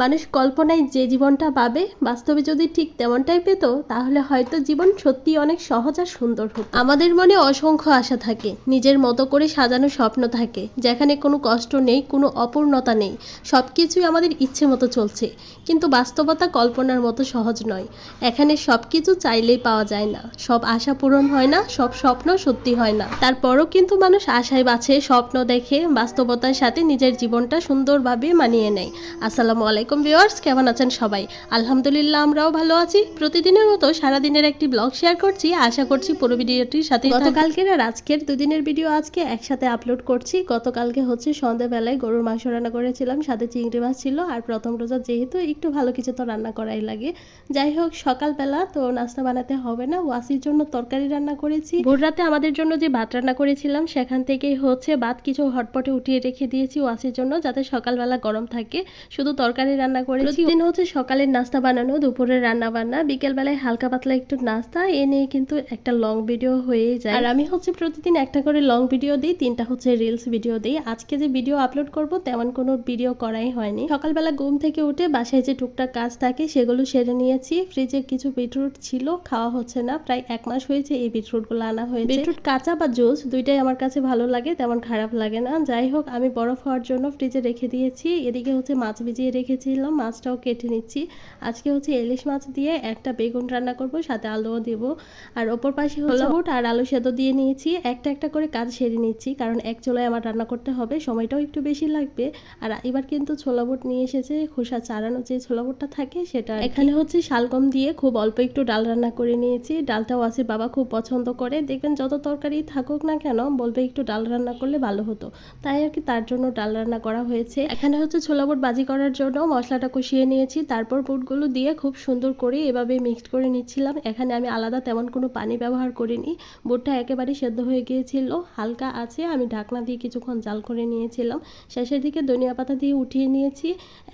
মানুষ কল্পনায় যে জীবনটা পাবে বাস্তবে যদি ঠিক তেমনটাই পেত তাহলে হয়তো জীবন সত্যি অনেক সহজ আর সুন্দর হতো। আমাদের মনে অসংখ্য আশা থাকে, নিজের মতো করে সাজানো স্বপ্ন থাকে, যেখানে কোনো কষ্ট নেই, কোনো অপূর্ণতা নেই, সব কিছুই আমাদের ইচ্ছে মতো চলছে। কিন্তু বাস্তবতা কল্পনার মতো সহজ নয়। এখানে সব কিছু চাইলেই পাওয়া যায় না, সব আশা পূরণ হয় না, সব স্বপ্ন সত্যি হয় না। তারপরও কিন্তু মানুষ আশায় বাঁচে, স্বপ্ন দেখে, বাস্তবতার সাথে নিজের জীবনটা সুন্দরভাবে মানিয়ে নেয়। আসসালামু আলাইকুম ভিউয়ার্স, কেমন আছেন সবাই? আলহামদুলিল্লাহ, আমরাও ভালো আছি। প্রতিদিনের মতো সারাদিনের একটি ব্লগ শেয়ার করছি, আশা করছি পুরো ভিডিওটির সাথে। গতকালকের আর আজকের দুদিনের ভিডিও আজকে একসাথে আপলোড করছি। গতকালকে হচ্ছে সন্ধ্যাবেলায় গরুর মাংস রান্না করেছিলাম, সাথে চিংড়ি মাছ ছিল। আর প্রথম রোজা যেহেতু একটু ভালো কিছু তো রান্না করাই লাগে। যাই হোক, সকালবেলা তো নাস্তা বানাতে হবে না, ওয়াসির জন্য তরকারি রান্না করেছি। ভোর রাতে আমাদের জন্য যে ভাত রান্না করেছিলাম সেখান থেকেই হচ্ছে ভাত কিছু হটপটে উঠিয়ে রেখে দিয়েছি ওয়াসির জন্য, যাতে সকালবেলা গরম থাকে। শুধু তরকারি রান্না করেছি। প্রতিদিন হচ্ছে সকালের নাস্তা বানানো, দুপুরের রান্না বান্না, বিকেল বেলায় হালকা পাতলা একটু নাস্তা, এ নিয়ে কিন্তু একটা লং ভিডিও হয়ে যায়। আর আমি হচ্ছে প্রতিদিন একটা করে লং ভিডিও দিই, 3টা হচ্ছে রিলস ভিডিও দিই। আজকে যে ভিডিও আপলোড করব তেমন কোনো ভিডিও করাই হয়নি। সকালবেলা ঘুম থেকে উঠে বাসায় যে টুকটাক কাজ থাকে সেগুলো সেরে নিয়েছি। ফ্রিজে কিছু বিটরুট ছিল, খাওয়া হচ্ছে না, প্রায় 1 মাস হয়েছে এই বিটরুটগুলো আনা হয়েছে। বিটরুট কাঁচা বা জুস দুইটাই আমার কাছে ভালো লাগে, তেমন খারাপ লাগে না। যাই হোক, আমি বরফ হওয়ার জন্য ফ্রিজে রেখে দিয়েছি। এদিকে হচ্ছে মাছ ভিজিয়ে রেখেছিলাম, মাছটাও কেটে নিচ্ছি। আজকে হচ্ছে ইলিশ মাছ দিয়ে একটা বেগুন রান্না করব, সাথে আলুও দেবো। আর ওপর পাশে হচ্ছে বুট আর আলু সেদ্ধ দিয়ে নিয়েছি। একটা একটা করে কাজ সেরে নিচ্ছি, কারণ এক চুলায় আমার রান্না করতে হবে, সময়টাও একটু বেশি লাগবে। আর এবার কিন্তু ছোলা বুট নিয়ে এসেছে, খোসা ছাড়ানো যে ছোলা বুটটা থাকে সেটা। এখানে হচ্ছে শালগম দিয়ে খুব অল্প একটু ডাল রান্না করে নিয়েছি। ডালটাও আছে বাবা খুব পছন্দ করে, দেখবেন যত তরকারি থাকুক না কেন বলবে একটু ডাল রান্না করলে ভালো হতো, তাই আর কি তার জন্য ডাল রান্না করা হয়েছে। এখানে হচ্ছে ছোলা বুট ভাজি করার জন্য মশলাটা কষিয়ে নিয়েছি, তারপর বুটগুলো দিয়ে খুব সুন্দর করে এভাবে মিক্সড করে নিচ্ছিলাম। এখানে আমি আলাদা তেমন কোনো পানি ব্যবহার করিনি, বুটটা একেবারে সেদ্ধ হয়ে গিয়েছিল, হালকা আছে। আমি ঢাকনা দিয়ে কিছুক্ষণ জাল করে নিয়েছিলাম, শেষের দিকে ধনিয়া পাতা দিয়ে উঠিয়ে নিয়েছি।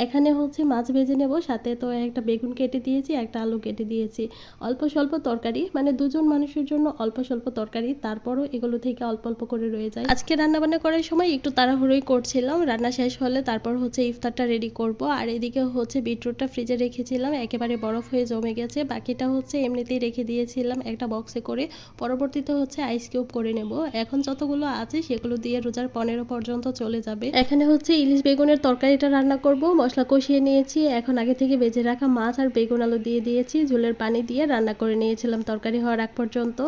এখানে হচ্ছে মাছ ভেজে নেব, সাথে তো একটা বেগুন কেটে দিয়েছি, একটা আলু কেটে দিয়েছি। অল্প স্বল্প তরকারি, মানে দুজন মানুষের জন্য অল্প স্বল্প তরকারি, তারপরও এগুলো থেকে অল্প অল্প করে রয়ে যায়। আজকে রান্নাবান্না করার সময় একটু তাড়াহুড়োই করছিলাম, রান্না শেষ হলে তারপর হচ্ছে ইফতারটা রেডি করব। আর এদিকে হচ্ছে বিটরুটটা ফ্রিজে রেখেছিলাম, একেবারে বরফ হয়ে জমে গেছে। বাকিটা হচ্ছে এমনিতেই রেখে দিয়েছিলাম একটা বক্সে করে, পরবর্তীতে হচ্ছে আইস কিউব করে নেব। এখন যতগুলো আছে সেগুলো দিয়ে রোজার 15 পর্যন্ত চলে যাবে। এখানে হচ্ছে ইলিশ বেগুনের তরকারিটা রান্না করব, মশলা কষিয়ে নিয়েছি। এখন আগে থেকে ভেজে রাখা মাছ আর বেগুন আলু দিয়ে দিয়েছি, ঝোলের পানি দিয়ে রান্না করে নিয়েছিলাম তরকারি হওয়ার আগ পর্যন্ত।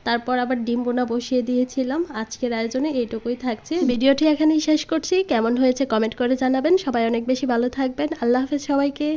তারপর আবার ডিম বোনা বসিয়ে দিয়েছিলাম। আজকের আয়োজনে এইটুকুই থাকছে। ভিডিওটি এখানেই শেষ করছি, কেমন হয়েছে কমেন্ট করে জানাবেন। সবাই অনেক বেশি ভালো থাকবেন। আল্লাহ হাফেজ সবাইকে।